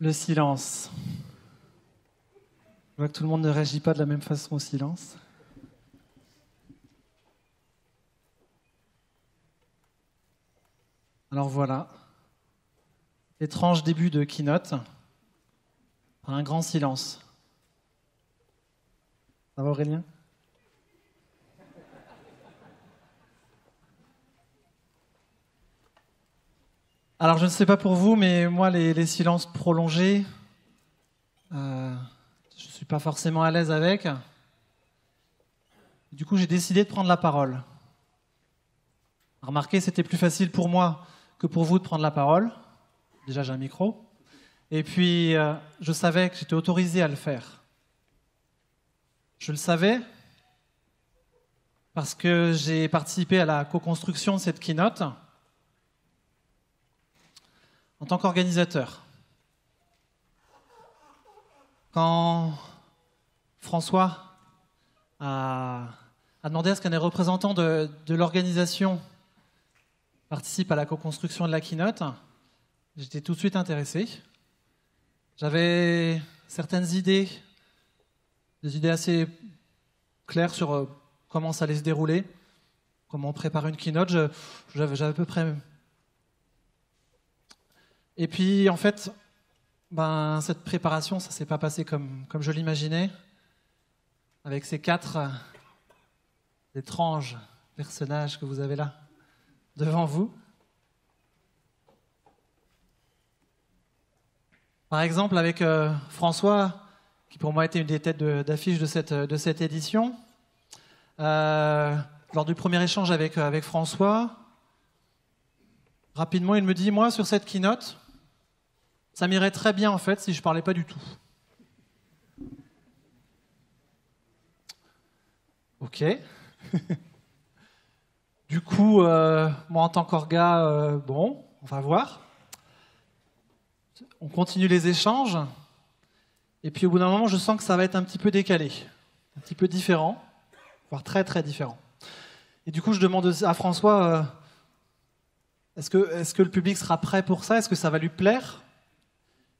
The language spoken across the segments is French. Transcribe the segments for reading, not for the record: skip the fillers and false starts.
Le silence. Je vois que tout le monde ne réagit pas de la même façon au silence. Alors voilà, étrange début de keynote, par un grand silence. Ça va Aurélien? Alors je ne sais pas pour vous, mais moi les silences prolongés, je ne suis pas forcément à l'aise avec. Du coup j'ai décidé de prendre la parole. Remarquez, c'était plus facile pour moi que pour vous de prendre la parole. Déjà j'ai un micro. Et puis je savais que j'étais autorisé à le faire. Je le savais parce que j'ai participé à la co-construction de cette keynote en tant qu'organisateur. Quand François a demandé à ce qu'un des représentants de l'organisation participe à la co-construction de la keynote, j'étais tout de suite intéressé. J'avais certaines idées, des idées assez claires sur comment ça allait se dérouler, comment on prépare une keynote. J'avais à peu près... Et puis, en fait, cette préparation, ça ne s'est pas passé comme je l'imaginais, avec ces 4 étranges personnages que vous avez là, devant vous. Par exemple, avec François, qui pour moi était une des têtes d'affiche de cette édition. Lors du premier échange avec François, rapidement, il me dit, moi, sur cette keynote, ça m'irait très bien, en fait, si je ne parlais pas du tout. Ok. Du coup, moi, en tant qu'orga, bon, on va voir. On continue les échanges. Et puis, au bout d'un moment, je sens que ça va être un petit peu décalé, un petit peu différent, voire très, très différent. Et du coup, je demande à François, est-ce que le public sera prêt pour ça? Est-ce que ça va lui plaire?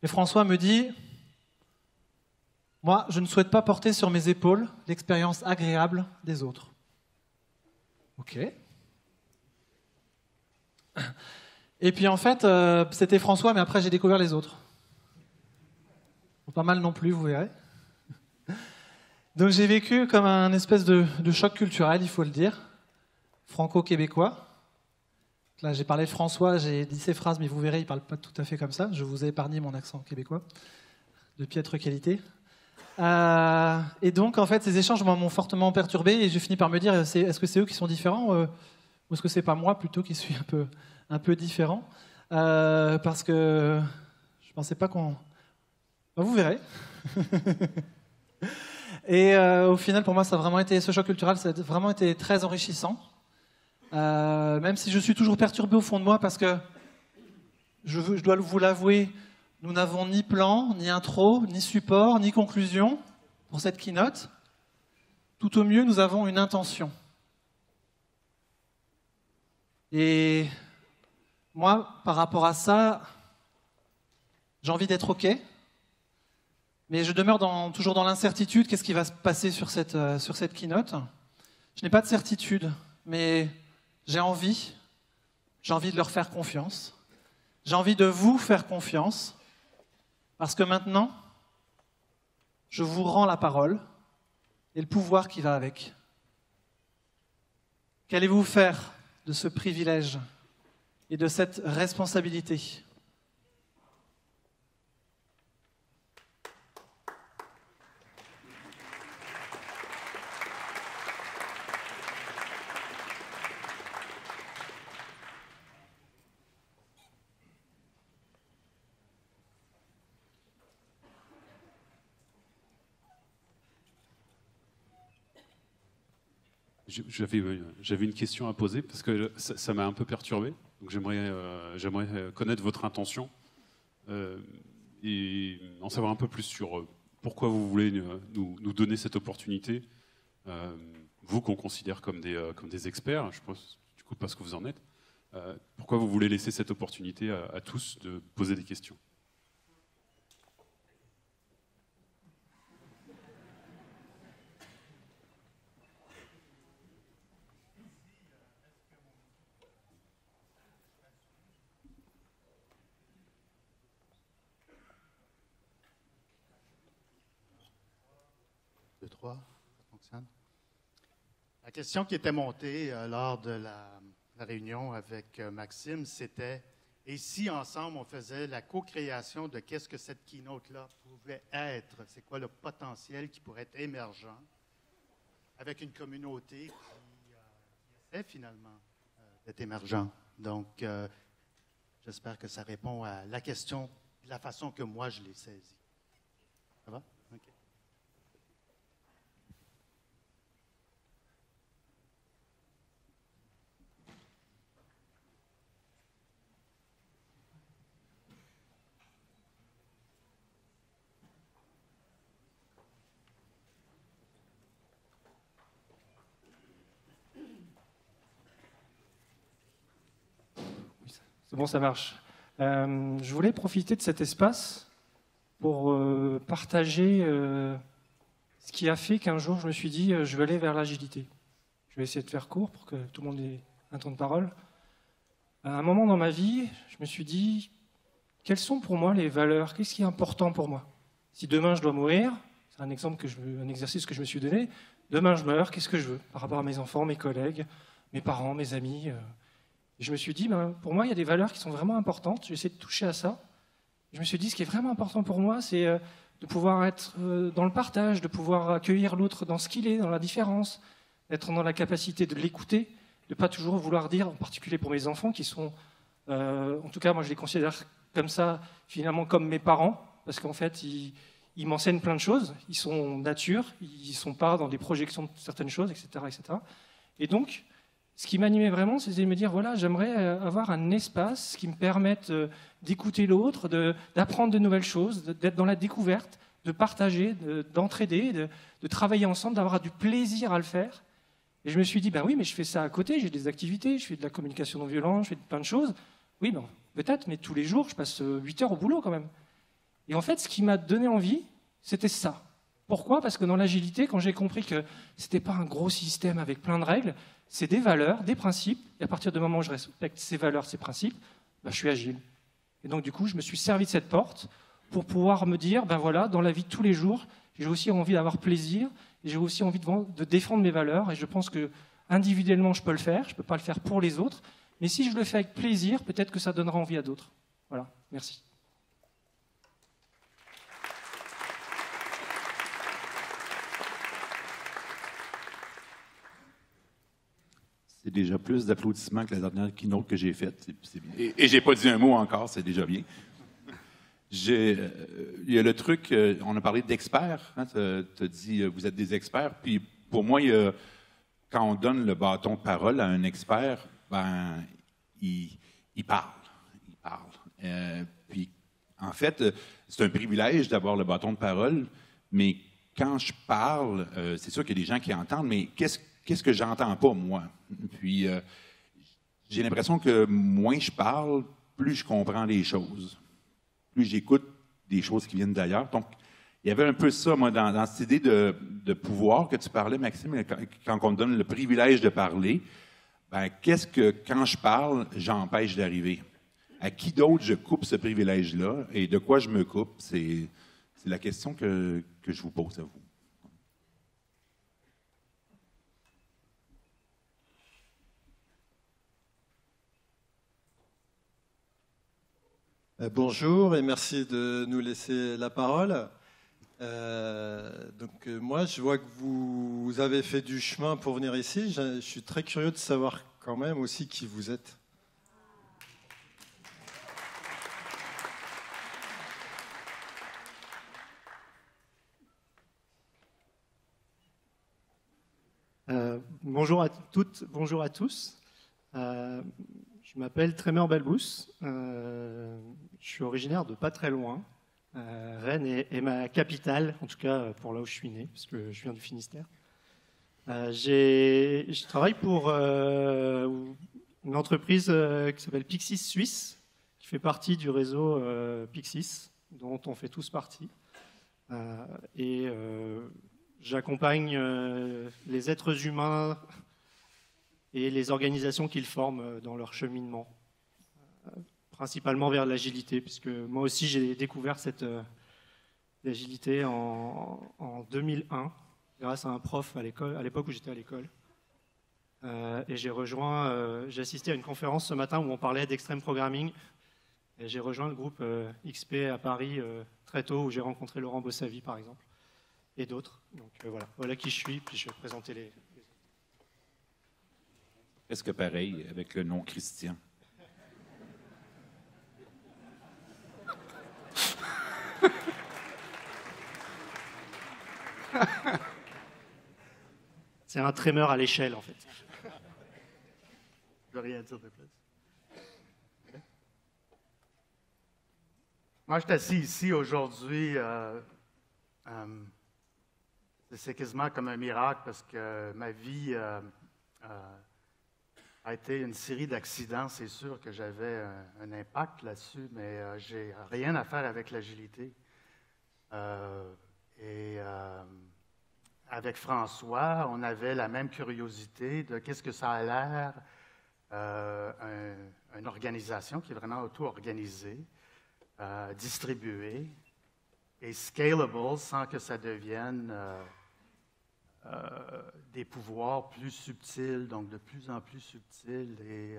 Et François me dit, moi, je ne souhaite pas porter sur mes épaules l'expérience agréable des autres. Ok. Et puis en fait, c'était François, mais après j'ai découvert les autres. Pas mal non plus, vous verrez. Donc j'ai vécu comme un espèce de choc culturel, il faut le dire, franco-québécois. Là, j'ai parlé de François, j'ai dit ces phrases, mais vous verrez, il ne parle pas tout à fait comme ça. Je vous ai épargné mon accent québécois, de piètre qualité. Et donc, en fait, ces échanges m'ont fortement perturbé et j'ai fini par me dire, est-ce que c'est eux qui sont différents ou est-ce que c'est pas moi plutôt qui suis un peu différent parce que je ne pensais pas qu'on... vous verrez. Et au final, pour moi, ça a vraiment été, ce choc culturel, ça a vraiment été très enrichissant. Même si je suis toujours perturbé au fond de moi parce que, je dois vous l'avouer, nous n'avons ni plan, ni intro, ni support, ni conclusion pour cette keynote. Tout au mieux, nous avons une intention. Et moi, par rapport à ça, j'ai envie d'être OK, mais je demeure toujours dans l'incertitude. Qu'est-ce qui va se passer sur cette keynote? Je n'ai pas de certitude, mais j'ai envie de leur faire confiance. J'ai envie de vous faire confiance, parce que maintenant, je vous rends la parole et le pouvoir qui va avec. Qu'allez-vous faire de ce privilège et de cette responsabilité? J'avais une question à poser parce que ça m'a un peu perturbé. Donc j'aimerais connaître votre intention et en savoir un peu plus sur pourquoi vous voulez nous donner cette opportunité. Vous qu'on considère comme des experts, je pense du coup pas ce que vous en êtes. Pourquoi vous voulez laisser cette opportunité à tous de poser des questions? 3, ça fonctionne. La question qui était montée lors de la réunion avec Maxime, c'était « Et si ensemble on faisait la co-création de qu'est-ce que cette keynote-là pouvait être? C'est quoi le potentiel qui pourrait être émergent avec une communauté qui essaie finalement d'être émergent? » Donc, j'espère que ça répond à la question de la façon que moi je l'ai saisie. Ça va? OK. C'est bon, ça marche. Je voulais profiter de cet espace pour partager ce qui a fait qu'un jour je me suis dit je vais aller vers l'agilité. Je vais essayer de faire court pour que tout le monde ait un temps de parole. À un moment dans ma vie, je me suis dit quelles sont pour moi les valeurs? Qu'est-ce qui est important pour moi? Si demain je dois mourir, c'est un exemple un exercice que je me suis donné. Demain je meurs, qu'est-ce que je veux par rapport à mes enfants, mes collègues, mes parents, mes amis? Et je me suis dit, pour moi, il y a des valeurs qui sont vraiment importantes. J'ai essayé de toucher à ça. Je me suis dit, ce qui est vraiment important pour moi, c'est de pouvoir être dans le partage, de pouvoir accueillir l'autre dans ce qu'il est, dans la différence, d'être dans la capacité de l'écouter, de ne pas toujours vouloir dire, en particulier pour mes enfants, qui sont, en tout cas, moi je les considère comme ça, finalement comme mes parents, parce qu'en fait, ils m'enseignent plein de choses, ils sont nature, ils ne sont pas dans des projections de certaines choses, etc. etc. Et donc, ce qui m'animait vraiment, c'était de me dire, voilà, j'aimerais avoir un espace qui me permette d'écouter l'autre, d'apprendre de nouvelles choses, d'être dans la découverte, de partager, d'entraider, de travailler ensemble, d'avoir du plaisir à le faire. Et je me suis dit, ben oui, mais je fais ça à côté, j'ai des activités, je fais de la communication non violente, je fais plein de choses. Oui, ben, peut-être, mais tous les jours, je passe 8 heures au boulot quand même. Et en fait, ce qui m'a donné envie, c'était ça. Pourquoi? Parce que dans l'agilité, quand j'ai compris que ce n'était pas un gros système avec plein de règles, c'est des valeurs, des principes, et à partir du moment où je respecte ces valeurs, ces principes, ben, je suis agile. Et donc du coup, je me suis servi de cette porte pour pouvoir me dire, ben voilà, dans la vie de tous les jours, j'ai aussi envie d'avoir plaisir, et j'ai aussi envie de défendre mes valeurs, et je pense que individuellement, je peux le faire, je ne peux pas le faire pour les autres, mais si je le fais avec plaisir, peut-être que ça donnera envie à d'autres. Voilà, merci. C'est déjà plus d'applaudissements que la dernière keynote que j'ai faite. C'est bien. Et je n'ai pas dit un mot encore, c'est déjà bien. Il y a le truc, on a parlé d'experts. Hein, tu as dit, vous êtes des experts. Puis pour moi, quand on donne le bâton de parole à un expert, ben, il parle. Il parle. Puis en fait, c'est un privilège d'avoir le bâton de parole, mais quand je parle, c'est sûr qu'il y a des gens qui entendent, mais qu'est-ce que j'entends pas, moi? Puis, j'ai l'impression que moins je parle, plus je comprends les choses. Plus j'écoute des choses qui viennent d'ailleurs. Donc, il y avait un peu ça, moi, dans cette idée de pouvoir que tu parlais, Maxime, quand on me donne le privilège de parler, ben, qu'est-ce que, quand je parle, j'empêche d'arriver? À qui d'autre je coupe ce privilège-là et de quoi je me coupe? C'est la question que je vous pose à vous. Bonjour et merci de nous laisser la parole. Moi, je vois que vous avez fait du chemin pour venir ici. Je suis très curieux de savoir quand même aussi qui vous êtes. Bonjour à toutes, bonjour à tous. Je m'appelle Trémor Balbous. Je suis originaire de pas très loin. Rennes est ma capitale, en tout cas pour là où je suis né, parce que je viens du Finistère. Je travaille pour une entreprise qui s'appelle Pixis Suisse, qui fait partie du réseau Pixis, dont on fait tous partie. J'accompagne les êtres humains et les organisations qu'ils forment dans leur cheminement, principalement vers l'agilité, puisque moi aussi j'ai découvert cette agilité en 2001. grâce à un prof à l'époque où j'étais à l'école. Et j'ai assisté à une conférence ce matin où on parlait d'extreme programming. Et j'ai rejoint le groupe XP à Paris très tôt, où j'ai rencontré Laurent Bossavi, par exemple, et d'autres. Donc voilà qui je suis, puis je vais présenter les... Est-ce que pareil avec le nom Christian? C'est un trémeur à l'échelle, en fait. Je veux rien dire de plus. Moi, je suis assis ici aujourd'hui. C'est quasiment comme un miracle parce que ma vie a été une série d'accidents. C'est sûr que j'avais un impact là-dessus, mais j'ai rien à faire avec l'agilité. Avec François, on avait la même curiosité de qu'est-ce que ça a l'air, une organisation qui est vraiment auto-organisée, distribuée et scalable sans que ça devienne des pouvoirs plus subtils, donc de plus en plus subtils. Et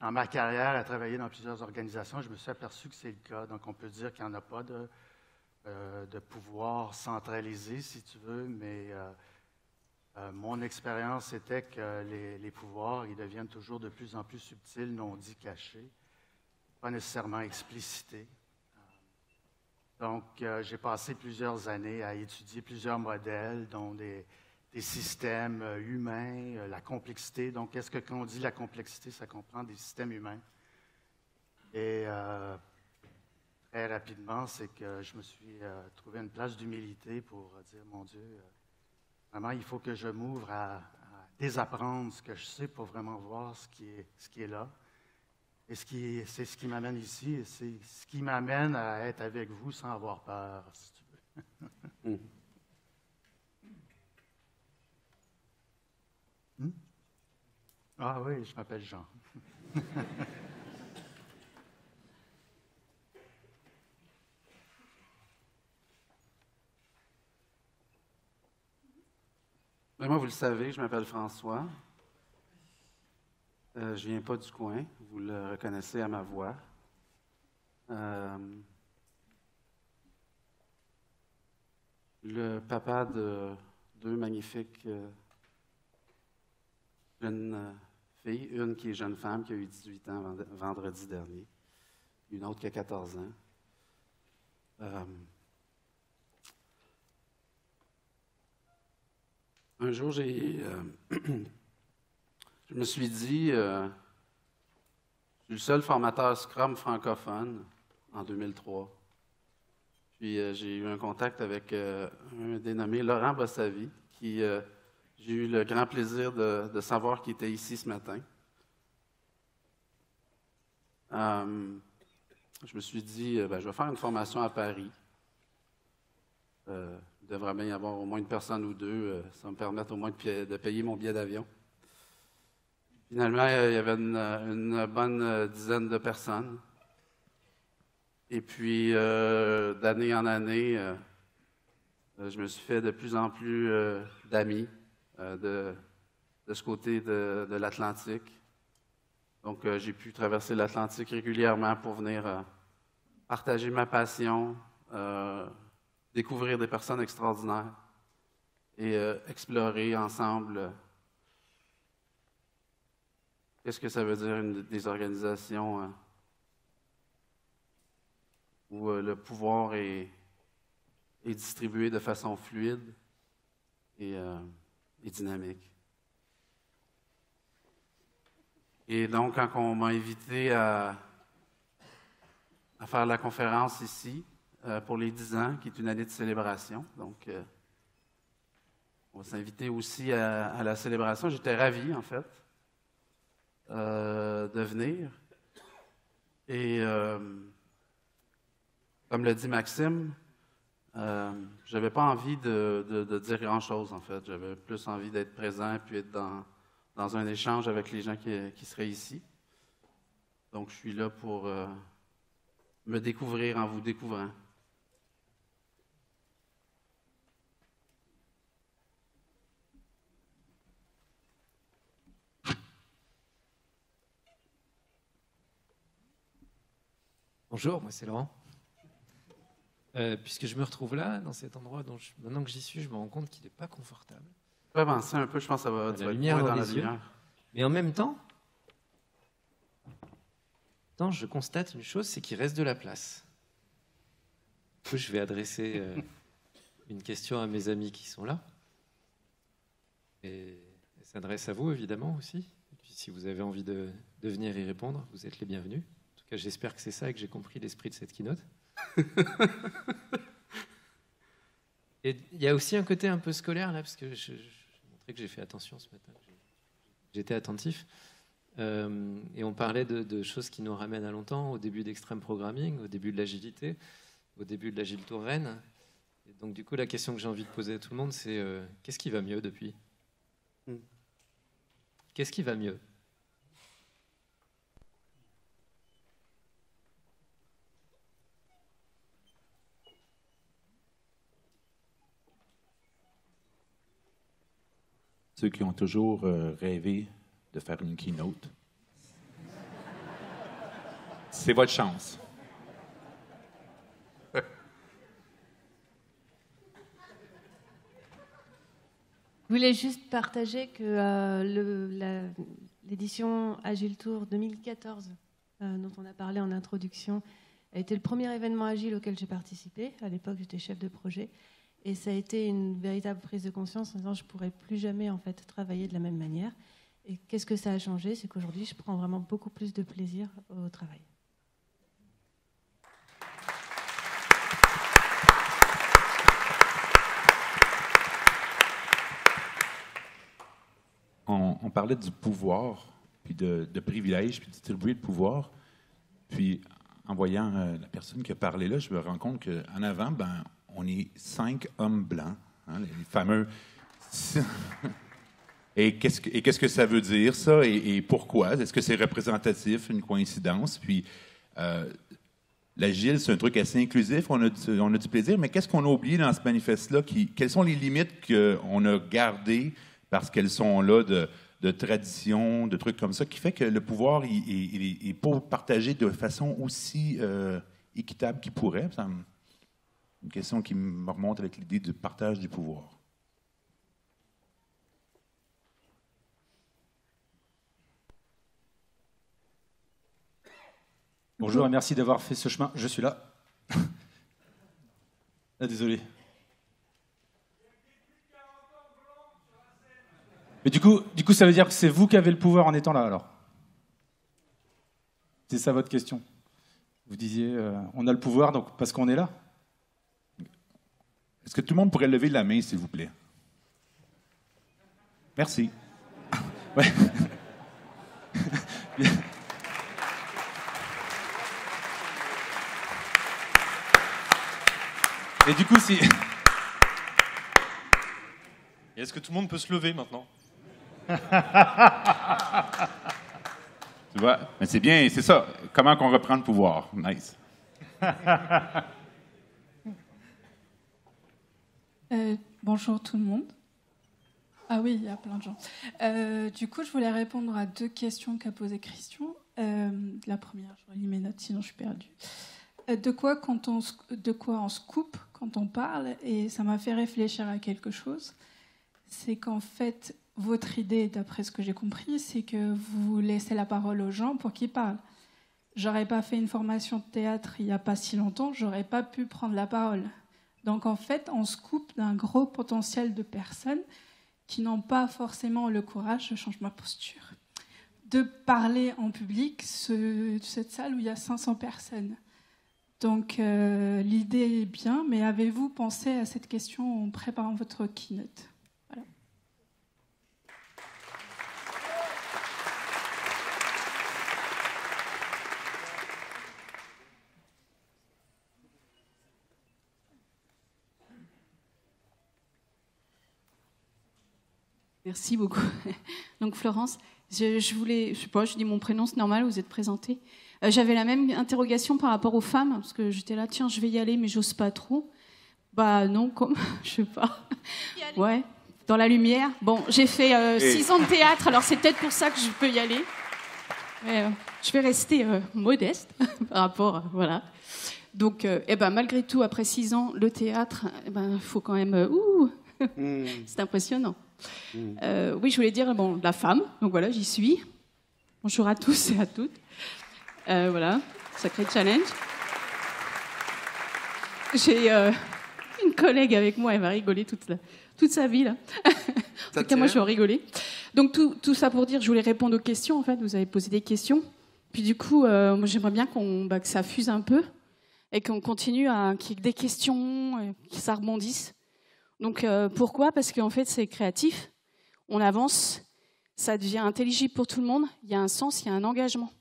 dans ma carrière, à travailler dans plusieurs organisations, je me suis aperçu que c'est le cas. Donc on peut dire qu'il n'y en a pas de pouvoir centralisé, si tu veux, mais mon expérience était que les pouvoirs, ils deviennent toujours de plus en plus subtils, non dits, cachés, pas nécessairement explicités. Donc, j'ai passé plusieurs années à étudier plusieurs modèles, dont des systèmes humains, la complexité. Donc, qu'est-ce que quand on dit la complexité, ça comprend des systèmes humains. Et très rapidement, c'est que je me suis trouvé une place d'humilité pour dire, mon Dieu, vraiment, il faut que je m'ouvre à désapprendre ce que je sais pour vraiment voir ce qui est là. Et c'est ce qui m'amène ici, et c'est ce qui m'amène à être avec vous sans avoir peur, si tu veux. Ah oui, je m'appelle Jean. Moi, vous le savez, je m'appelle François. Je ne viens pas du coin, vous le reconnaissez à ma voix. Le papa de deux magnifiques jeunes filles, une qui est jeune femme, qui a eu 18 ans vendredi dernier, une autre qui a 14 ans. Un jour, je me suis dit, je suis le seul formateur Scrum francophone en 2003. Puis j'ai eu un contact avec un dénommé Laurent Bossavi, qui j'ai eu le grand plaisir de savoir qu'il était ici ce matin. Je me suis dit, je vais faire une formation à Paris. Il devrait bien y avoir au moins une personne ou deux, ça va me permettre au moins de payer mon billet d'avion. Finalement, il y avait une bonne dizaine de personnes. Et puis, d'année en année, je me suis fait de plus en plus d'amis de ce côté de l'Atlantique. Donc, j'ai pu traverser l'Atlantique régulièrement pour venir partager ma passion, découvrir des personnes extraordinaires et explorer ensemble qu'est-ce que ça veut dire des organisations où le pouvoir est distribué de façon fluide et dynamique. Et donc, quand on m'a invité à faire la conférence ici, pour les 10 ans, qui est une année de célébration. Donc, on va s'inviter aussi à la célébration. J'étais ravi, en fait, de venir. Et comme l'a dit Maxime, je n'avais pas envie de dire grand-chose, en fait. J'avais plus envie d'être présent et puis être dans un échange avec les gens qui seraient ici. Donc, je suis là pour me découvrir en vous découvrant. Bonjour, moi c'est Laurent. Puisque je me retrouve là, dans cet endroit dont maintenant que j'y suis, je me rends compte qu'il n'est pas confortable. Vraiment, c'est un peu, je pense que ça va la lumière être dans la les yeux. Mais en même temps, je constate une chose, c'est qu'il reste de la place. Du coup, je vais adresser une question à mes amis qui sont là. Et elle s'adresse à vous, évidemment, aussi. Et puis, si vous avez envie de venir y répondre, vous êtes les bienvenus. En tout cas, j'espère que c'est ça et que j'ai compris l'esprit de cette keynote. Et il y a aussi un côté un peu scolaire, là, parce que je montrais que j'ai fait attention ce matin. J'étais attentif. Et on parlait de choses qui nous ramènent à longtemps, au début d'Extreme Programming, au début de l'agilité, au début de l'Agile Tour Rennes. Et donc, du coup, la question que j'ai envie de poser à tout le monde, c'est qu'est-ce qui va mieux depuis ? Qu'est-ce qui va mieux ? Ceux qui ont toujours rêvé de faire une keynote, c'est votre chance. Je voulais juste partager que l'édition Agile Tour 2014, dont on a parlé en introduction, a été le premier événement agile auquel j'ai participé. À l'époque, j'étais chef de projet. Et ça a été une véritable prise de conscience en disant je ne pourrais plus jamais en fait, travailler de la même manière. Et qu'est-ce que ça a changé ? C'est qu'aujourd'hui, je prends vraiment beaucoup plus de plaisir au travail. On parlait du pouvoir, puis de privilèges, puis de distribuer le pouvoir. Puis, en voyant la personne qui a parlé là, je me rends compte qu'en avant, on est 5 hommes blancs, hein, les fameux. Et qu'est-ce que ça veut dire, ça, et pourquoi? Est-ce que c'est représentatif, une coïncidence? Puis, l'agile, c'est un truc assez inclusif, on a du plaisir, mais qu'est-ce qu'on a oublié dans ce manifeste-là? Quelles sont les limites qu'on a gardées parce qu'elles sont là de tradition, de trucs comme ça, qui fait que le pouvoir est pas partagé de façon aussi équitable qu'il pourrait? C'est une question qui me remonte avec l'idée du partage du pouvoir. Bonjour et merci d'avoir fait ce chemin. Je suis là. Ah, désolé. Mais du coup, ça veut dire que c'est vous qui avez le pouvoir en étant là, alors? C'est ça votre question? Vous disiez, on a le pouvoir donc parce qu'on est là? Est-ce que tout le monde pourrait lever la main, s'il vous plaît? Merci. Ouais. Et du coup, si... Et est-ce que tout le monde peut se lever maintenant? Tu vois? Mais c'est bien, c'est ça. Comment qu'on reprend le pouvoir? Nice. Bonjour tout le monde. Ah oui, il y a plein de gens. Du coup, je voulais répondre à 2 questions qu'a posées Christian. La première, je relis mes notes, sinon je suis perdue. De quoi on se coupe quand on parle, et ça m'a fait réfléchir à quelque chose. C'est qu'en fait, votre idée, d'après ce que j'ai compris, c'est que vous laissez la parole aux gens pour qu'ils parlent. J'aurais pas fait une formation de théâtre il n'y a pas si longtemps, j'aurais pas pu prendre la parole. Donc en fait, on se coupe d'un gros potentiel de personnes qui n'ont pas forcément le courage, je change ma posture, de parler en public, cette salle où il y a 500 personnes. Donc l'idée est bien, mais avez-vous pensé à cette question en préparant votre keynote ? Voilà. Merci beaucoup. Donc Florence, je dis mon prénom, c'est normal, vous êtes présentée. J'avais la même interrogation par rapport aux femmes, parce que j'étais là, tiens, je vais y aller, mais j'ose pas trop. Bah non, comme, je sais pas. Ouais, dans la lumière. Bon, j'ai fait 6 ans de théâtre, alors c'est peut-être pour ça que je peux y aller. Je vais rester modeste par rapport, voilà. Donc, malgré tout, après 6 ans, le théâtre, faut quand même, c'est impressionnant. Oui, je voulais dire, la femme. Donc voilà, j'y suis. Bonjour à tous et à toutes. Voilà, sacré challenge. J'ai une collègue avec moi, elle va rigoler toute sa vie là. En tout cas, moi, je vais en rigoler. Donc tout ça pour dire, je voulais répondre aux questions. En fait, vous avez posé des questions. Puis du coup, moi, j'aimerais bien que ça fuse un peu et qu'on continue qu'il y ait des questions, que ça rebondisse. Donc pourquoi ? Parce qu'en fait, c'est créatif. On avance, ça devient intelligible pour tout le monde. Il y a un sens, il y a un engagement.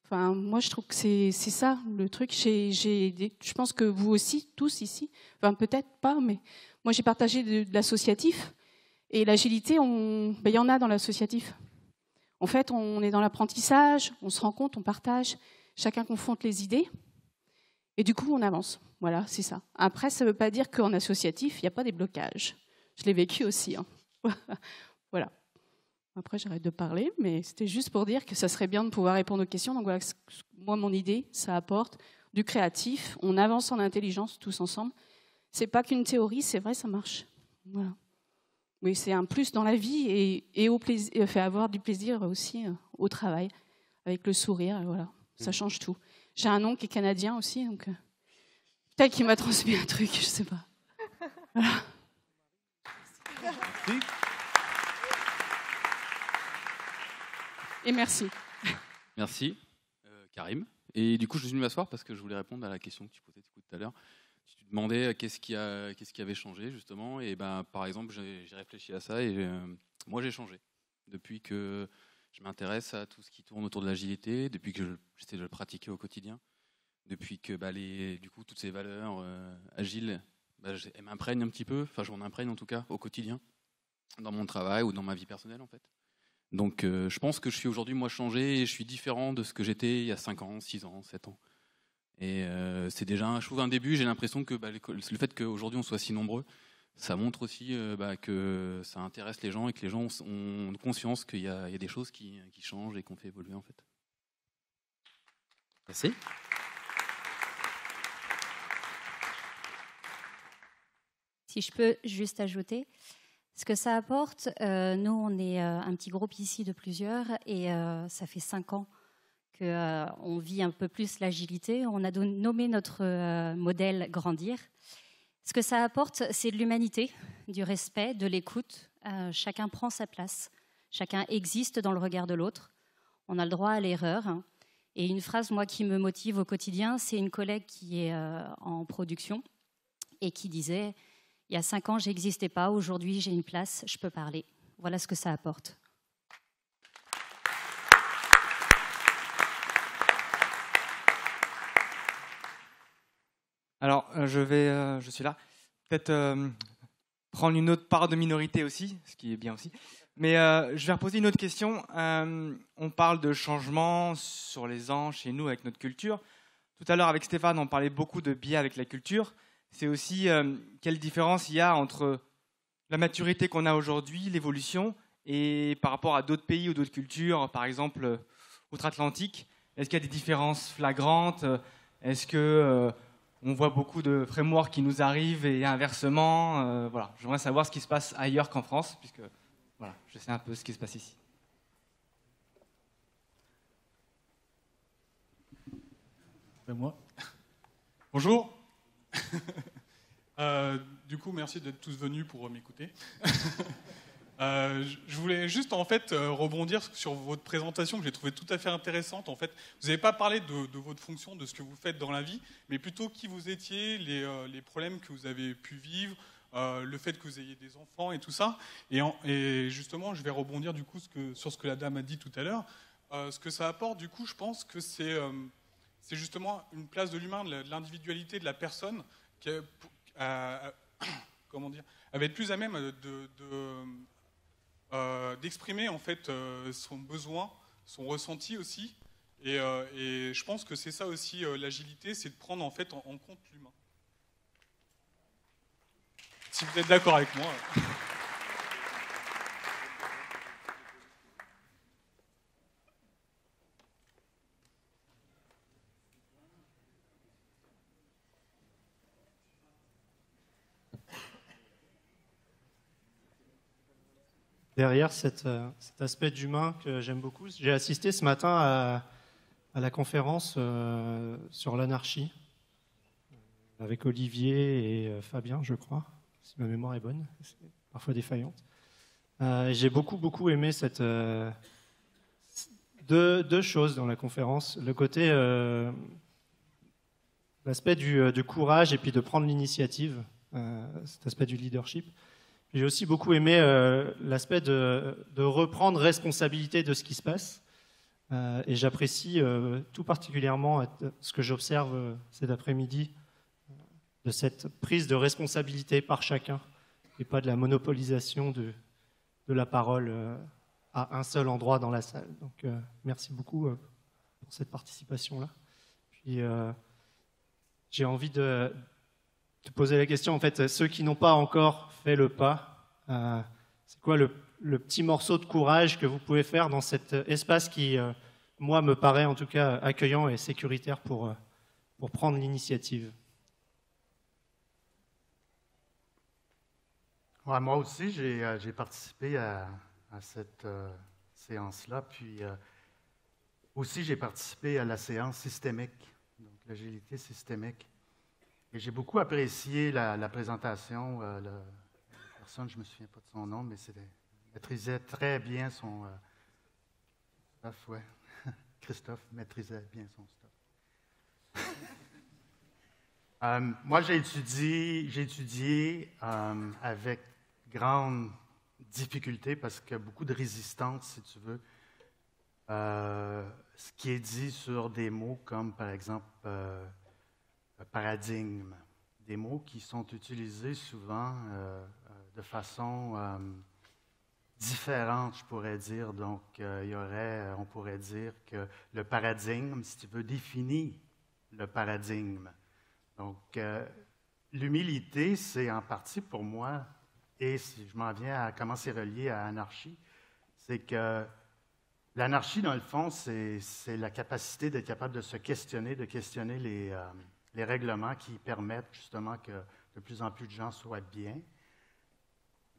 Enfin, moi, je trouve que c'est ça le truc. Je pense que vous aussi, tous ici, enfin peut-être pas, mais moi, j'ai partagé de l'associatif. Et l'agilité, il y en a dans l'associatif. En fait, on est dans l'apprentissage, on se rencontre, on partage, chacun confronte les idées, et du coup, on avance. Voilà, c'est ça. Après, ça ne veut pas dire qu'en associatif, il n'y a pas des blocages. Je l'ai vécu aussi. Hein. Voilà. Après, j'arrête de parler, mais c'était juste pour dire que ça serait bien de pouvoir répondre aux questions. Donc voilà, moi, mon idée, ça apporte du créatif. On avance en intelligence tous ensemble. C'est pas qu'une théorie, c'est vrai, ça marche. Voilà. Oui, c'est un plus dans la vie et au plaisir, fait avoir du plaisir aussi au travail, avec le sourire. Voilà, ça change tout. J'ai un oncle qui est canadien aussi, donc peut-être qu'il m'a transmis un truc, je sais pas. Voilà. Et merci. Merci, Karim. Et du coup, je suis venu m'asseoir parce que je voulais répondre à la question que tu posais tout à l'heure. Tu te demandais qu'est-ce qui avait changé, justement. Et par exemple, j'ai réfléchi à ça et moi, j'ai changé. Depuis que je m'intéresse à tout ce qui tourne autour de l'agilité, depuis que j'essaie de le pratiquer au quotidien, depuis que du coup, toutes ces valeurs agiles, elles m'imprègnent un petit peu, enfin, j'en imprègne en tout cas au quotidien, dans mon travail ou dans ma vie personnelle, en fait. Donc, je pense que je suis aujourd'hui, moi, changé et je suis différent de ce que j'étais il y a 5 ans, 6 ans, 7 ans. Et c'est déjà, je trouve, un début. J'ai l'impression que le fait qu'aujourd'hui on soit si nombreux, ça montre aussi que ça intéresse les gens et que les gens ont conscience qu'il y a des choses qui changent et qu'on fait évoluer, en fait. Merci. Si je peux juste ajouter, ce que ça apporte, nous on est un petit groupe ici de plusieurs et ça fait 5 ans qu'on vit un peu plus l'agilité. On a nommé notre modèle Grandir. Ce que ça apporte, c'est de l'humanité, du respect, de l'écoute. Chacun prend sa place, chacun existe dans le regard de l'autre. On a le droit à l'erreur. Et une phrase, moi, qui me motive au quotidien, c'est une collègue qui est en production et qui disait « Il y a 5 ans, je n'existais pas. Aujourd'hui, j'ai une place, je peux parler. » Voilà ce que ça apporte. Alors, je suis là. Peut-être prendre une autre part de minorité aussi, ce qui est bien aussi. Mais je vais reposer une autre question. On parle de changement sur les ans chez nous avec notre culture. Tout à l'heure, avec Stéphane, on parlait beaucoup de biais avec la culture. C'est aussi quelle différence il y a entre la maturité qu'on a aujourd'hui, l'évolution, et par rapport à d'autres pays ou d'autres cultures, par exemple outre-Atlantique. Est-ce qu'il y a des différences flagrantes ? Est-ce que on voit beaucoup de frameworks qui nous arrivent et inversement. Voilà. J'aimerais savoir ce qui se passe ailleurs qu'en France, puisque voilà, je sais un peu ce qui se passe ici. Moi. Bonjour. Du coup, merci d'être tous venus pour m'écouter. Je voulais juste en fait rebondir sur votre présentation que j'ai trouvée tout à fait intéressante. En fait, vous n'avez pas parlé de votre fonction, de ce que vous faites dans la vie, mais plutôt qui vous étiez, les problèmes que vous avez pu vivre, le fait que vous ayez des enfants et tout ça. Et justement, je vais rebondir du coup sur ce que la dame a dit tout à l'heure. Ce que ça apporte, du coup, je pense que c'est justement une place de l'humain, de l'individualité de la personne qui comment dire, elle va être plus à même d'exprimer en fait son besoin, son ressenti aussi, et je pense que c'est ça aussi l'agilité, c'est de prendre en fait en compte l'humain. Si vous êtes d'accord avec moi. derrière cet aspect d'humain que j'aime beaucoup. J'ai assisté ce matin à la conférence sur l'anarchie avec Olivier et Fabien, je crois, si ma mémoire est bonne, c'est parfois défaillante. J'ai beaucoup aimé deux choses dans la conférence. Le côté, l'aspect du courage et puis de prendre l'initiative, cet aspect du leadership. J'ai aussi beaucoup aimé l'aspect de reprendre responsabilité de ce qui se passe. Et j'apprécie tout particulièrement ce que j'observe cet après-midi, de cette prise de responsabilité par chacun et pas de la monopolisation de la parole à un seul endroit dans la salle. Donc merci beaucoup pour cette participation-là. Puis j'ai envie de poser la question, en fait, ceux qui n'ont pas encore fait le pas, c'est quoi le petit morceau de courage que vous pouvez faire dans cet espace qui, moi, me paraît en tout cas accueillant et sécuritaire pour prendre l'initiative? Ouais, moi aussi, j'ai participé à cette séance-là, puis aussi j'ai participé à la séance systémique, donc l'agilité systémique. Et j'ai beaucoup apprécié la présentation. La personne, je ne me souviens pas de son nom, mais maîtrisait très bien son stuff, ouais. Christophe maîtrisait bien son stuff. Moi, j'ai étudié avec grande difficulté parce qu'il y a beaucoup de résistance, si tu veux. Ce qui est dit sur des mots comme, par exemple, paradigme, des mots qui sont utilisés souvent de façon différente, je pourrais dire. Donc, on pourrait dire que le paradigme, si tu veux, définit le paradigme. Donc, l'humilité, c'est en partie pour moi, et si je m'en viens à comment c'est relié à l'anarchie, c'est que l'anarchie, dans le fond, c'est la capacité d'être capable de se questionner, de questionner les règlements qui permettent justement que de plus en plus de gens soient bien.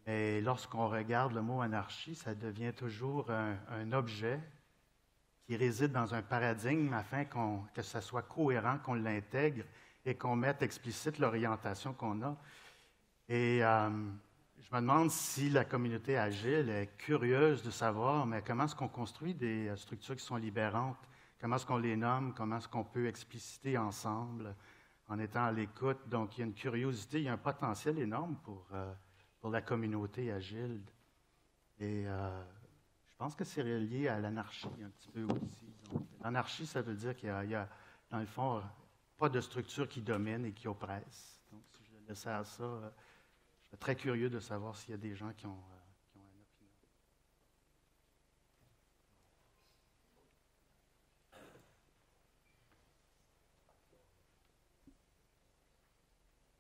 Mais lorsqu'on regarde le mot anarchie, ça devient toujours un objet qui réside dans un paradigme afin que ça soit cohérent, qu'on l'intègre et qu'on mette explicite l'orientation qu'on a. Et je me demande si la communauté agile est curieuse de savoir, mais comment est-ce qu'on construit des structures qui sont libérantes? Comment est-ce qu'on les nomme? Comment est-ce qu'on peut expliciter ensemble en étant à l'écoute? Donc, il y a une curiosité, il y a un potentiel énorme pour la communauté agile. Et je pense que c'est relié à l'anarchie un petit peu aussi. L'anarchie, ça veut dire qu'il y a, dans le fond, pas de structure qui domine et qui oppresse. Donc, si je le laissais à ça, je serais très curieux de savoir s'il y a des gens qui ont une opinion.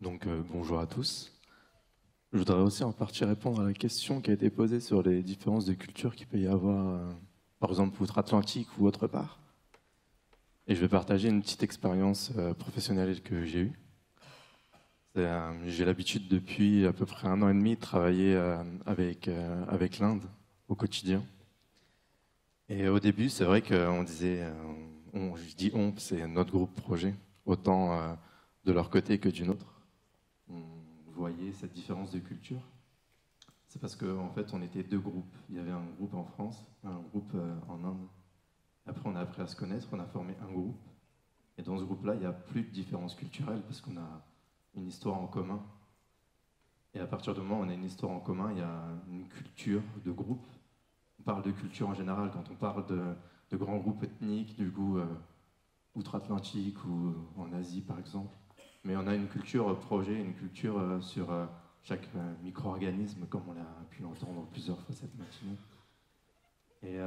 Donc, bonjour à tous. Je voudrais aussi en partie répondre à la question qui a été posée sur les différences de culture qu'il peut y avoir, par exemple, outre-Atlantique ou autre part. Et je vais partager une petite expérience professionnelle que j'ai eue. J'ai l'habitude depuis à peu près 1 an et demi de travailler avec l'Inde au quotidien. Et au début, c'est vrai qu'on disait, je dis on, c'est notre groupe projet, autant de leur côté que du nôtre. Vous voyez cette différence de culture? C'est parce qu'en fait, on était 2 groupes. Il y avait un groupe en France, un groupe en Inde. Après, on a appris à se connaître, on a formé un groupe. Et dans ce groupe-là, il n'y a plus de différence culturelle parce qu'on a une histoire en commun. Et à partir du moment où on a une histoire en commun, il y a une culture de groupe. On parle de culture en général quand on parle de grands groupes ethniques, du coup, outre-Atlantique ou en Asie, par exemple. Mais on a une culture projet, une culture sur chaque micro-organisme, comme on a pu l'entendre plusieurs fois cette matinée. Et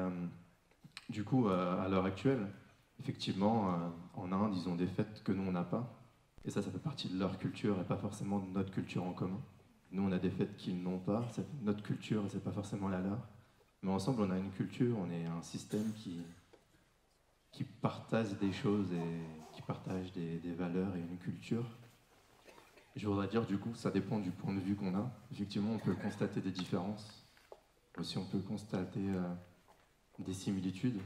du coup, à l'heure actuelle, effectivement, en Inde, ils ont des fêtes que nous, on n'a pas. Et ça fait partie de leur culture et pas forcément de notre culture en commun. Nous, on a des fêtes qu'ils n'ont pas, c'est notre culture et c'est pas forcément la leur. Mais ensemble, on a une culture, on est un système qui partage des choses et qui partage des valeurs et une culture. Je voudrais dire, du coup, ça dépend du point de vue qu'on a. Effectivement, on peut constater des différences. Aussi, on peut constater des similitudes.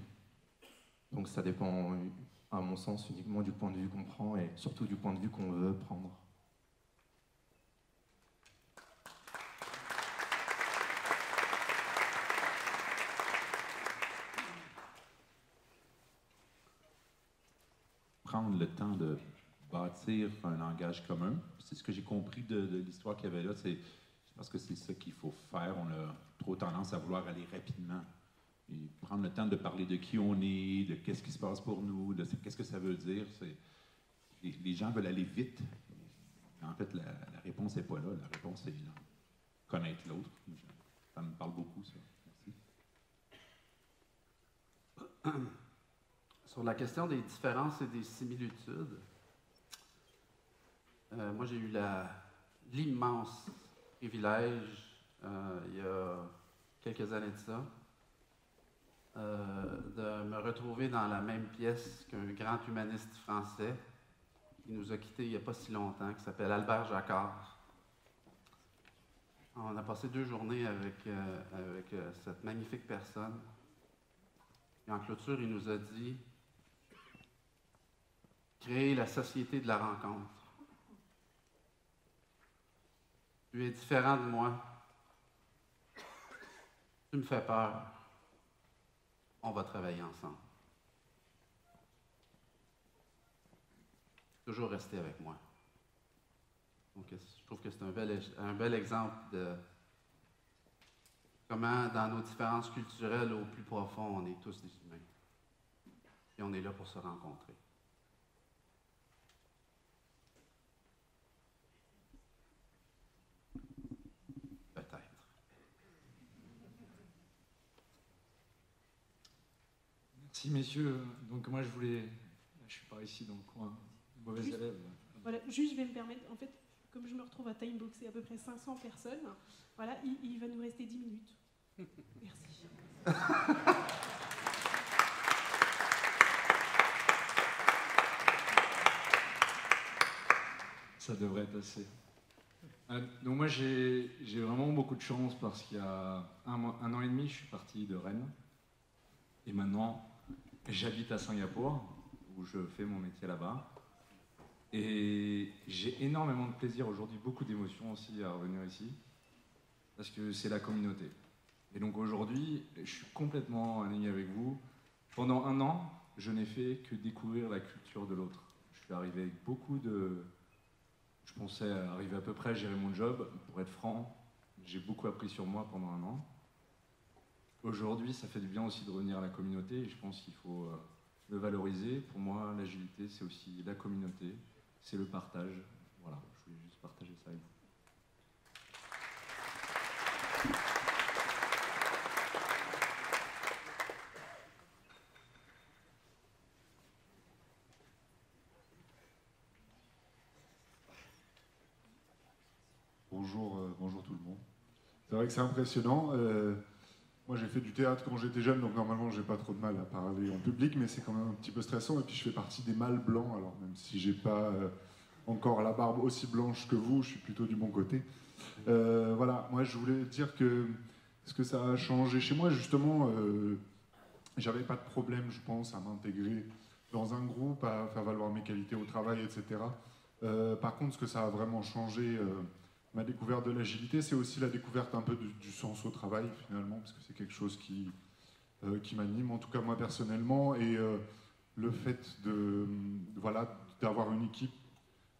Donc ça dépend, à mon sens, uniquement du point de vue qu'on prend et surtout du point de vue qu'on veut prendre. Prendre le temps de bâtir un langage commun. C'est ce que j'ai compris de l'histoire qu'il y avait là. Je pense que c'est ça qu'il faut faire. On a trop tendance à vouloir aller rapidement. Et prendre le temps de parler de qui on est, de qu'est-ce qui se passe pour nous, de qu'est-ce que ça veut dire. Les gens veulent aller vite. En fait, la réponse n'est pas là. La réponse, c'est connaître l'autre. Ça me parle beaucoup, ça. Merci. Sur la question des différences et des similitudes, moi j'ai eu l'immense privilège, il y a quelques années de ça, de me retrouver dans la même pièce qu'un grand humaniste français qui nous a quittés il n'y a pas si longtemps, qui s'appelle Albert Jacquard. On a passé 2 journées avec cette magnifique personne. Et en clôture, il nous a dit « Créer la société de la rencontre. Tu es différent de moi. Tu me fais peur. On va travailler ensemble. » Toujours rester avec moi. Donc, je trouve que c'est un bel exemple de comment, dans nos différences culturelles, au plus profond, on est tous des humains. Et on est là pour se rencontrer. Peut-être. Merci, messieurs. Donc, moi, je suis par ici, dans le coin, mauvais élève. Voilà, juste, je vais me permettre, en fait, comme je me retrouve à timeboxer à peu près 500 personnes, voilà, il va nous rester 10 minutes. Merci. Ça devrait être assez. Donc moi, j'ai vraiment beaucoup de chance parce qu'il y a un an et demi, je suis parti de Rennes. Et maintenant, j'habite à Singapour, où je fais mon métier là-bas. Et j'ai énormément de plaisir aujourd'hui, beaucoup d'émotions aussi à revenir ici, parce que c'est la communauté. Et donc aujourd'hui, je suis complètement aligné avec vous. Pendant un an, je n'ai fait que découvrir la culture de l'autre. Je suis arrivé avec beaucoup de... Je pensais arriver à peu près à gérer mon job. Pour être franc, j'ai beaucoup appris sur moi pendant un an. Aujourd'hui, ça fait du bien aussi de revenir à la communauté et je pense qu'il faut le valoriser. Pour moi, l'agilité, c'est aussi la communauté, c'est le partage. Voilà, je voulais juste partager ça avec vous. Bonjour tout le monde. C'est vrai que c'est impressionnant. Moi, j'ai fait du théâtre quand j'étais jeune, donc normalement, j'ai pas trop de mal à parler en public, mais c'est quand même un petit peu stressant. Et puis, je fais partie des mâles blancs. Alors, même si j'ai pas encore la barbe aussi blanche que vous, je suis plutôt du bon côté. Voilà. Moi, je voulais dire que ce que ça a changé chez moi, justement, j'avais pas de problème, je pense, à m'intégrer dans un groupe, à faire valoir mes qualités au travail, etc. Par contre, ce que ça a vraiment changé. Ma découverte de l'agilité, c'est aussi la découverte un peu du sens au travail, finalement, parce que c'est quelque chose qui m'anime, en tout cas moi personnellement, et le fait d'avoir une équipe,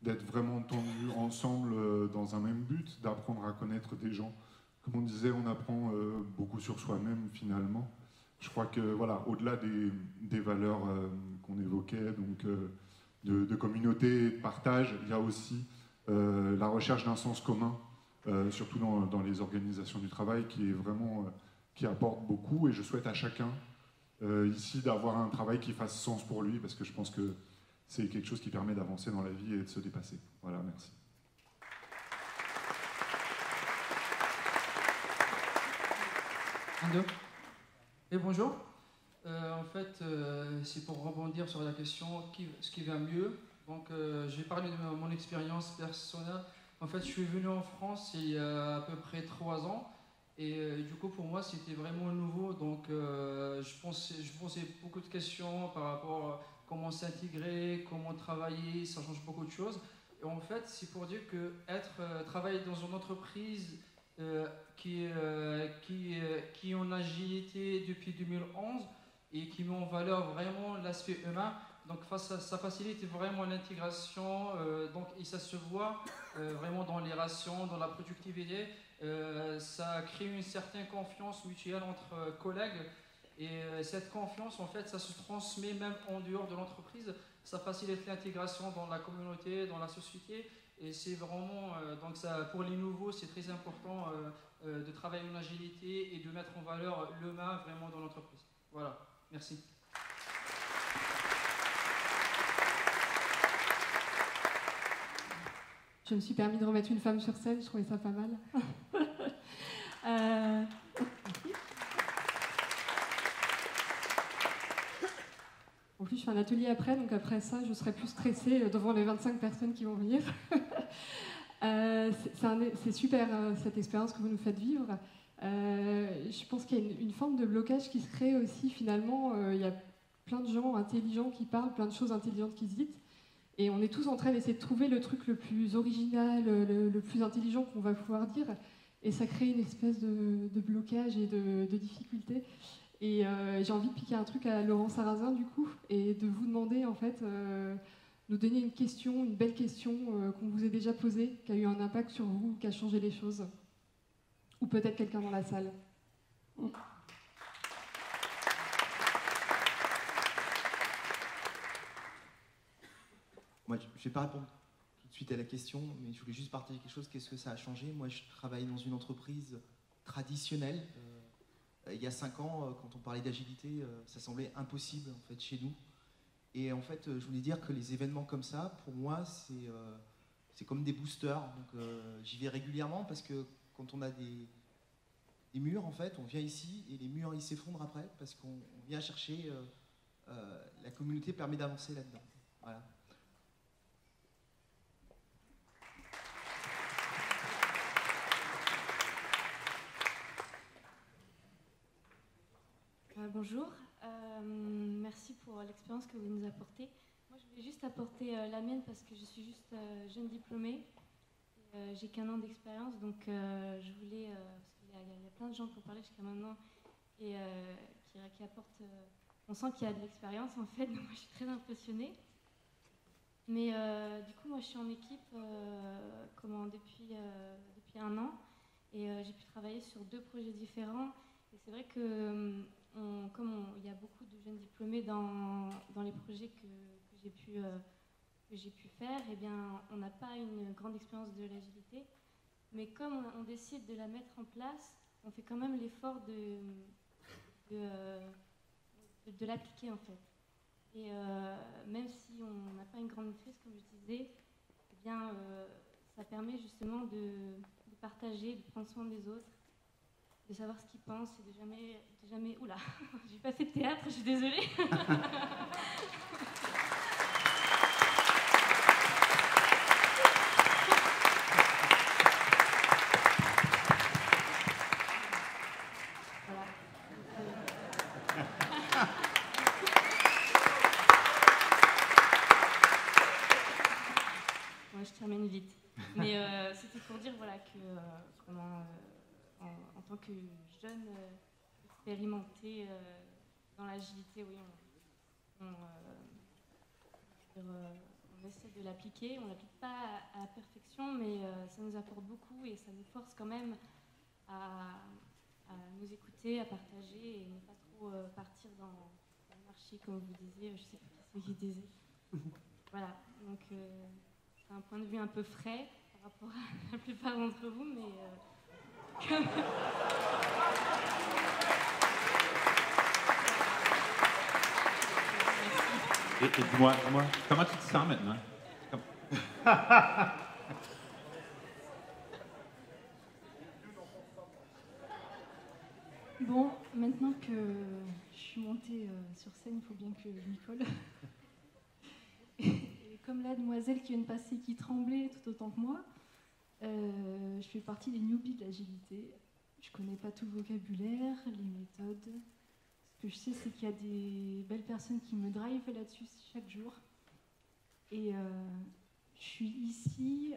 d'être vraiment tendus ensemble dans un même but, d'apprendre à connaître des gens. Comme on disait, on apprend beaucoup sur soi-même, finalement. Je crois que, voilà, au-delà des valeurs qu'on évoquait, donc de communauté et de partage, il y a aussi la recherche d'un sens commun, surtout dans les organisations du travail, qui est vraiment qui apporte beaucoup. Et je souhaite à chacun ici d'avoir un travail qui fasse sens pour lui, parce que je pense que c'est quelque chose qui permet d'avancer dans la vie et de se dépasser. Voilà, merci. Et bonjour. En fait, c'est pour rebondir sur la question ce qui va mieux. Donc, je vais parler de mon expérience personnelle. En fait, je suis venu en France il y a à peu près 3 ans Et du coup, pour moi, c'était vraiment nouveau. Donc, je posais beaucoup de questions par rapport à comment s'intégrer, comment travailler, ça change beaucoup de choses. Et en fait, c'est pour dire que travailler dans une entreprise qui est en agilité depuis 2011 et qui met en valeur vraiment l'aspect humain, donc ça facilite vraiment l'intégration, et ça se voit vraiment dans les rations, dans la productivité. Ça crée une certaine confiance mutuelle entre collègues, et cette confiance, en fait, ça se transmet même en dehors de l'entreprise. Ça facilite l'intégration dans la communauté, dans la société, et c'est vraiment, donc ça, pour les nouveaux, c'est très important de travailler en agilité et de mettre en valeur l'humain vraiment dans l'entreprise. Voilà, merci. Je me suis permis de remettre une femme sur scène, je trouvais ça pas mal. En plus, je fais un atelier après, donc après ça, je serai plus stressée devant les 25 personnes qui vont venir. C'est super cette expérience que vous nous faites vivre. Je pense qu'il y a une forme de blocage qui se crée aussi. Finalement, il y a plein de gens intelligents qui parlent, plein de choses intelligentes qui se disent. Et on est tous en train d'essayer de trouver le truc le plus original, le plus intelligent qu'on va pouvoir dire. Et ça crée une espèce de blocage et de difficulté. Et j'ai envie de piquer un truc à Laurent Sarrazin, du coup, et de vous demander, en fait, nous donner une question, une belle question qu'on vous ait déjà posée, qui a eu un impact sur vous, qui a changé les choses. Ou peut-être quelqu'un dans la salle. Moi, je ne vais pas répondre tout de suite à la question, mais je voulais juste partager quelque chose. Qu'est-ce que ça a changé? Moi, je travaille dans une entreprise traditionnelle. Il y a 5 ans, quand on parlait d'agilité, ça semblait impossible en fait, chez nous. Et en fait, je voulais dire que les événements comme ça, pour moi, c'est comme des boosters. Donc, j'y vais régulièrement parce que quand on a des murs, en fait, on vient ici et les murs, ils s'effondrent après parce qu'on vient chercher... la communauté permet d'avancer là-dedans. Voilà. Bonjour, merci pour l'expérience que vous nous apportez. Moi, je voulais juste apporter la mienne parce que je suis juste jeune diplômée. J'ai qu'un an d'expérience, donc je voulais, parce qu'il y a plein de gens qui ont parlé jusqu'à maintenant et qui apportent. On sent qu'il y a de l'expérience en fait, donc moi je suis très impressionnée. Mais du coup, moi je suis en équipe depuis un an et j'ai pu travailler sur 2 projets différents. Et c'est vrai que il y a beaucoup de jeunes diplômés dans les projets que j'ai pu faire, eh bien, on n'a pas une grande expérience de l'agilité. Mais comme on décide de la mettre en place, on fait quand même l'effort de l'appliquer en fait. Et même si on n'a pas une grande maîtrise, comme je disais, eh bien, ça permet justement de partager, de prendre soin des autres, de savoir ce qu'ils pensent et de jamais... Oula, j'ai pas fait de théâtre, je suis désolée. Moi, je termine vite. Mais c'était pour dire voilà, que en tant que jeune expérimenté dans l'agilité, oui, on essaie de l'appliquer. On ne l'applique pas à la perfection, mais ça nous apporte beaucoup et ça nous force quand même à nous écouter, à partager et ne pas trop partir dans l'anarchie, comme vous disiez. Je ne sais plus qui disait. Voilà, donc c'est un point de vue un peu frais par rapport à la plupart d'entre vous, mais... Et dis-moi, comment tu te sens maintenant? Bon, maintenant que je suis montée sur scène, il faut bien que je m'y colle. Et comme la demoiselle qui vient de passer, qui tremblait tout autant que moi, je fais partie des newbies de l'agilité. je connais pas tout le vocabulaire, les méthodes. Ce que je sais, c'est qu'il y a des belles personnes qui me drivent là-dessus chaque jour. Et je suis ici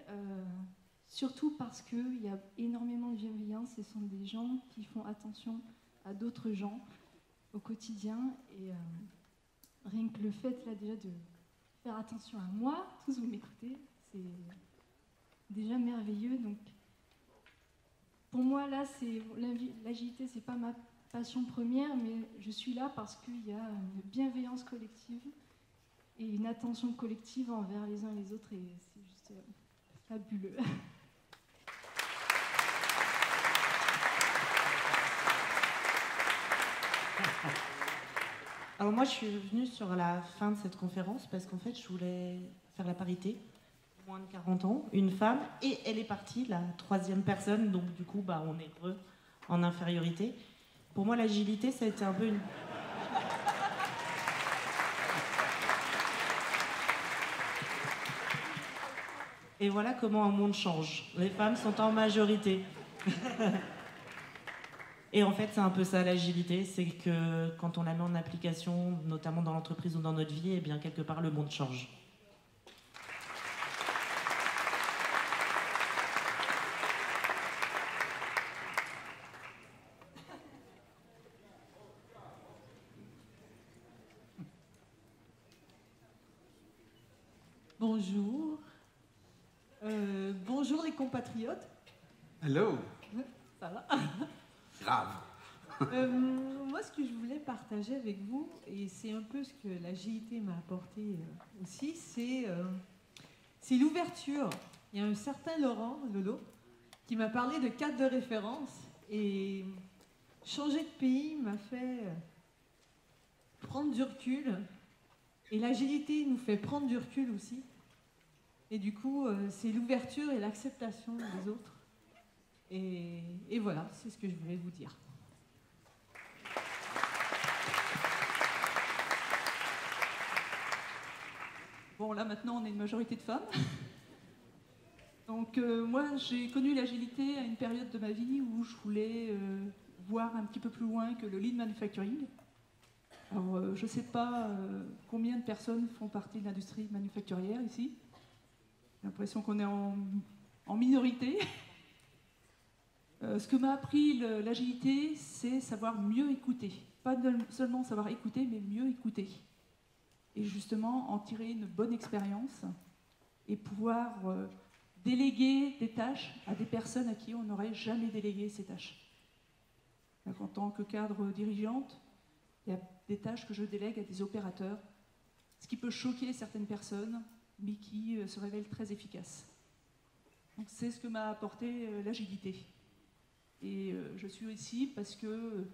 surtout parce qu'il y a énormément de bienveillance. Ce sont des gens qui font attention à d'autres gens au quotidien. Et rien que le fait là déjà de faire attention à moi, tous vous m'écoutez, c'est déjà merveilleux. Donc pour moi là, l'agilité, c'est pas ma passion première, mais je suis là parce qu'il y a une bienveillance collective et une attention collective envers les uns et les autres, et c'est juste fabuleux. Alors moi, je suis venue sur la fin de cette conférence parce qu'en fait, je voulais faire la parité. Moins de 40 ans, une femme, et elle est partie, la troisième personne, donc du coup, bah, on est en infériorité. Pour moi, l'agilité, ça a été un peu une... Et voilà comment un monde change. Les femmes sont en majorité. Et en fait, c'est un peu ça l'agilité, c'est que quand on la met en application, notamment dans l'entreprise ou dans notre vie, eh bien quelque part le monde change. Bonjour. Bonjour les compatriotes. Hello. Ça va? Grave. Moi, ce que je voulais partager avec vous, et c'est un peu ce que l'agilité m'a apporté aussi, c'est l'ouverture. Il y a un certain Laurent Lolo qui m'a parlé de cadre de référence, et changer de pays m'a fait prendre du recul, et l'agilité nous fait prendre du recul aussi. Et du coup, c'est l'ouverture et l'acceptation des autres. Et voilà, c'est ce que je voulais vous dire. Bon, là maintenant, on est une majorité de femmes. Donc moi, j'ai connu l'agilité à une période de ma vie où je voulais voir un petit peu plus loin que le lean manufacturing. Alors, je ne sais pas combien de personnes font partie de l'industrie manufacturière ici. J'ai l'impression qu'on est en minorité. Ce que m'a appris l'agilité, c'est savoir mieux écouter. Pas seulement savoir écouter, mais mieux écouter. Et justement, en tirer une bonne expérience et pouvoir déléguer des tâches à des personnes à qui on n'aurait jamais délégué ces tâches. Donc, en tant que cadre dirigeante, il y a des tâches que je délègue à des opérateurs, ce qui peut choquer certaines personnes, mais qui se révèle très efficace. Donc c'est ce que m'a apporté l'agilité. Et je suis ici parce que,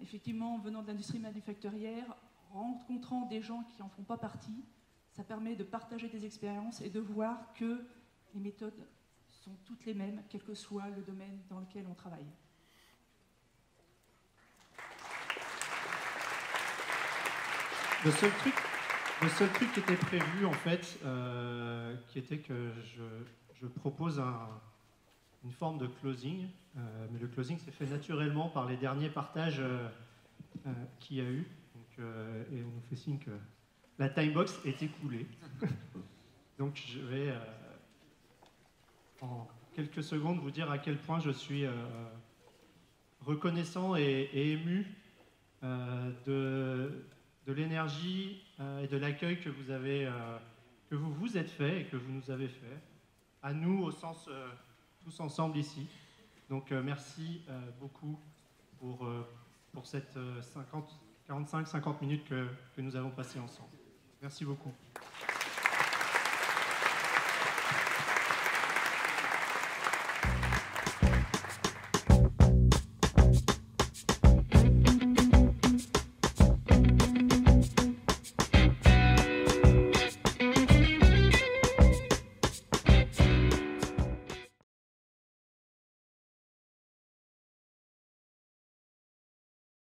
effectivement, venant de l'industrie manufacturière, rencontrant des gens qui n'en font pas partie, ça permet de partager des expériences et de voir que les méthodes sont toutes les mêmes, quel que soit le domaine dans lequel on travaille. Le seul truc qui était prévu, en fait, qui était que je propose une forme de closing, mais le closing s'est fait naturellement par les derniers partages qu'il y a eu. Donc, et on nous fait signe que la timebox est écoulée. Donc je vais, en quelques secondes, vous dire à quel point je suis reconnaissant et ému de l'énergie et de l'accueil que vous vous êtes fait et que vous nous avez fait, à nous au sens tous ensemble ici. Donc merci beaucoup pour cette 45-50 minutes que nous avons passées ensemble. Merci beaucoup.